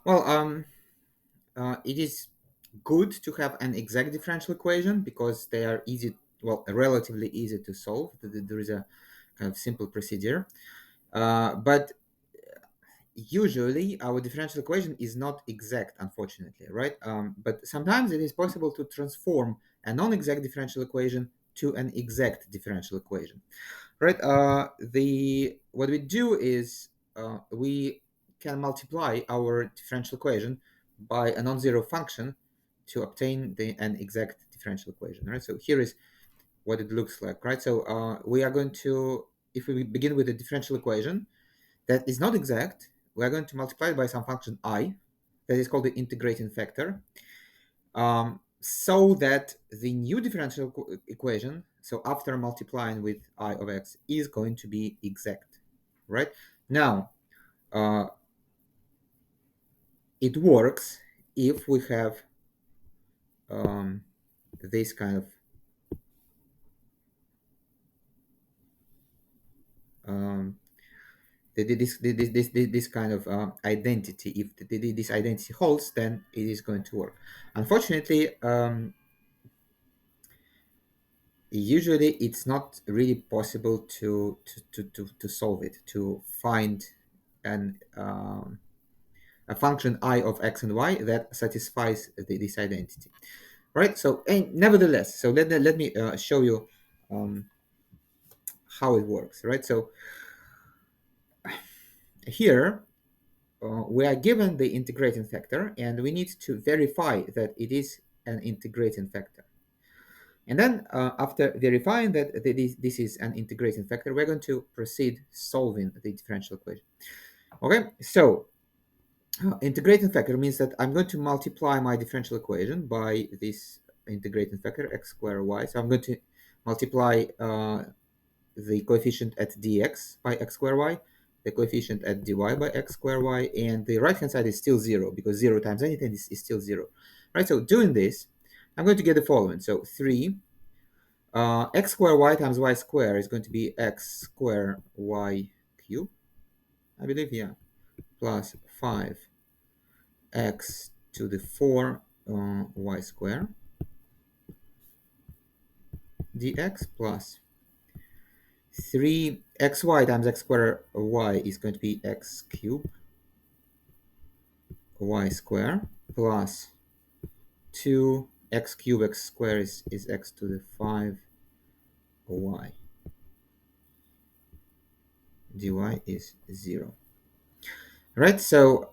Well, it is good to have an exact differential equation because they are easy, well, relatively easy to solve. There is a kind of simple procedure. But usually our differential equation is not exact, unfortunately, right? But sometimes it is possible to transform a non-exact differential equation to an exact differential equation, right? The what we do is we can multiply our differential equation by a non-zero function to obtain an exact differential equation, right? So here is what it looks like, right? So we are going to, if we begin with a differential equation that is not exact, we are going to multiply it by some function I that is called the integrating factor, so that the new differential equation, so after multiplying with I of x, is going to be exact, right? Now, uh, it works if we have this kind of um, this kind of identity. If this identity holds, then it is going to work. Unfortunately, usually it's not really possible to solve it, to find an a function I of x and y that satisfies this identity, right? So, and nevertheless, so let me show you um, how it works, right? So here we are given the integrating factor and we need to verify that it is an integrating factor. And then after verifying that this is an integrating factor, we're going to proceed solving the differential equation. Okay, so integrating factor means that I'm going to multiply my differential equation by this integrating factor, x squared y. So I'm going to multiply the coefficient at dx by x squared y, the coefficient at dy by x squared y, and the right-hand side is still 0 because 0 times anything is still 0. Right, so doing this, I'm going to get the following. So 3 x squared y times y squared is going to be x squared y cubed, I believe, yeah, plus 5x to the 4 y squared dx plus 3xy times x squared y is going to be x cubed y squared plus 2x cubed x squared is x to the 5y dy is 0. Right, so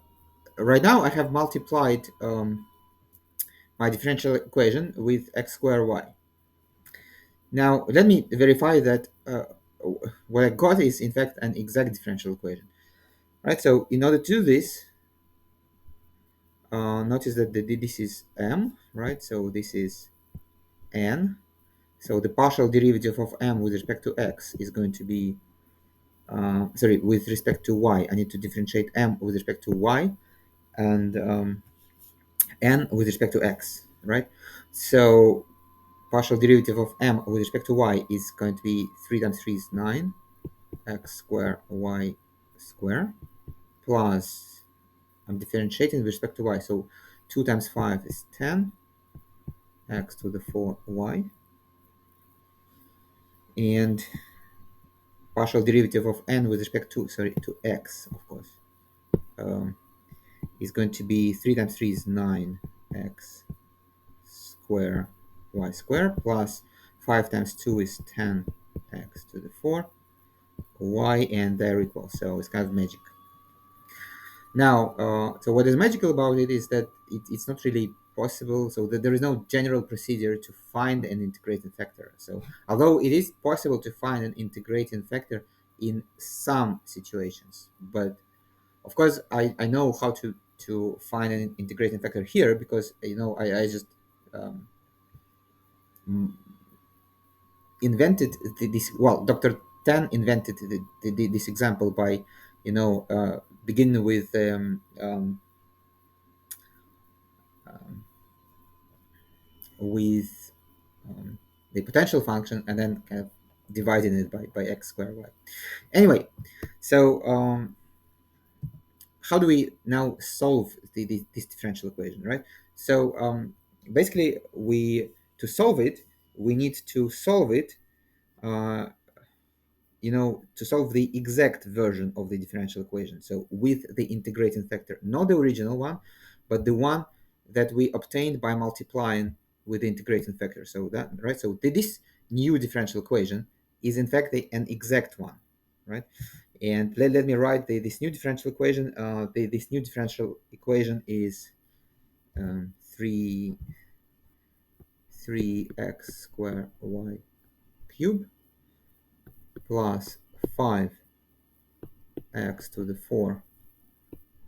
right now I have multiplied my differential equation with x squared y. Now let me verify that what I got is in fact an exact differential equation. Right, so in order to do this, notice that this is m, right? So this is n. So the partial derivative of m with respect to x is going to be, sorry, with respect to y. I need to differentiate m with respect to y and n with respect to x, right? So partial derivative of m with respect to y is going to be 3 times 3 is 9 x squared y squared plus, I'm differentiating with respect to y, so 2 times 5 is 10 x to the 4y, and partial derivative of n with respect to, sorry, to x, of course, um, is going to be 3 times 3 is 9 x square y square plus 5 times 2 is 10 x to the 4 y, and they're equal, so it's kind of magic. Now, so what is magical about it is that it's not really possible, so that there is no general procedure to find an integrating factor. So although it is possible to find an integrating factor in some situations, but of course I know how to find an integrating factor here because I just um, invented this. Well, Dr. Tan invented this example by beginning with um, with the potential function and then kind of dividing it by x squared y. Anyway, so how do we now solve this differential equation, right? So basically, to solve it, we need to solve it, uh, to solve the exact version of the differential equation. So with the integrating factor, not the original one, but the one that we obtained by multiplying with the integrating factor. So that, right? So this new differential equation is in fact an exact one, right? And let me write this new differential equation. This new differential equation is 3x squared y cubed plus 5x to the 4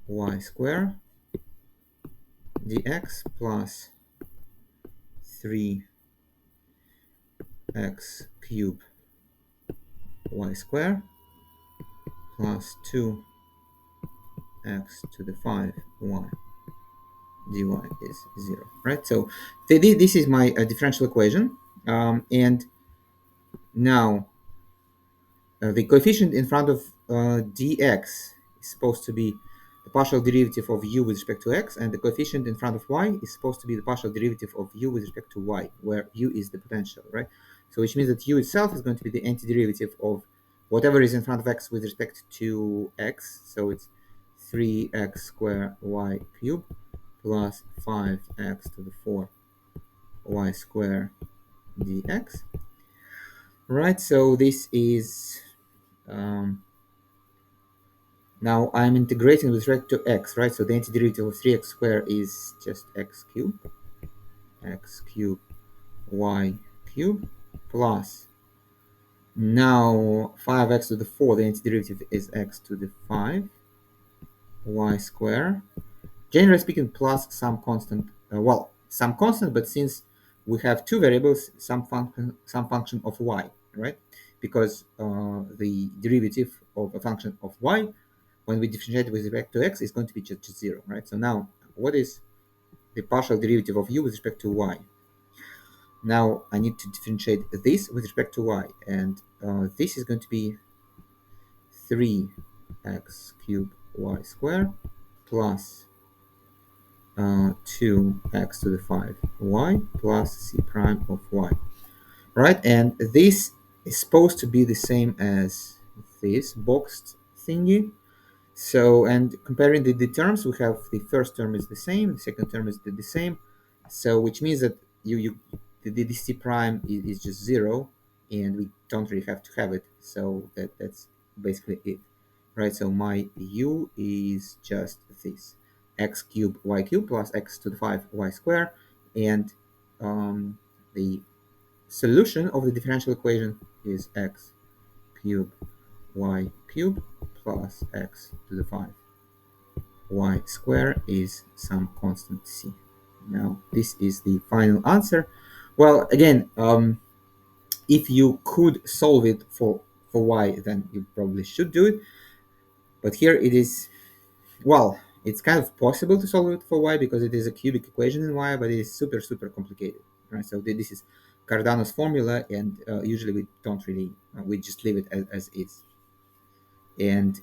y squared dx plus 3x cubed y squared plus 2x to the 5 y dy is 0, right? So this is my differential equation, and now the coefficient in front of dx is supposed to be the partial derivative of u with respect to x, and the coefficient in front of y is supposed to be the partial derivative of u with respect to y, where u is the potential, right? So which means that u itself is going to be the antiderivative of whatever is in front of x with respect to x. So it's 3x squared y cubed plus 5x to the 4 y squared dx, right? So this is now I'm integrating with respect to x, right? So the antiderivative of 3x squared is just x cubed y cubed plus, now 5x to the 4, the antiderivative is x to the 5 y squared, generally speaking, plus some constant, well, some constant, but since we have two variables, some function of y, right? Because the derivative of a function of y when we differentiate with respect to x is going to be just 0, right? So now what is the partial derivative of u with respect to y? Now I need to differentiate this with respect to y, and this is going to be 3x cubed y squared plus 2x to the 5 y plus c prime of y, right? And this is supposed to be the same as this boxed thingy. So, and comparing the terms, we have the first term is the same, the second term is the same. So which means that the c prime is just 0, and we don't really have to have it. So that's basically it, right? So my u is just this x cubed y cubed plus x to the 5 y squared, and the solution of the differential equation is x cubed y cubed plus x to the 5 y squared is some constant c. Now this is the final answer. Well, again, if you could solve it for y, then you probably should do it, but here it is, well, it's kind of possible to solve it for y because it is a cubic equation in y, but it is super complicated, right? So this is Cardano's formula, and usually we don't really, we just leave it as is. And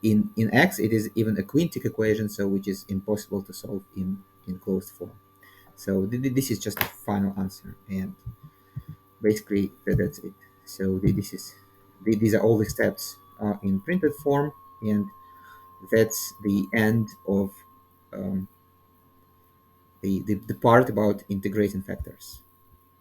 in x it is even a quintic equation, so which is impossible to solve in closed form. So this is just the final answer, and basically that's it. So these are all the steps in printed form, and that's the end of the part about integrating factors.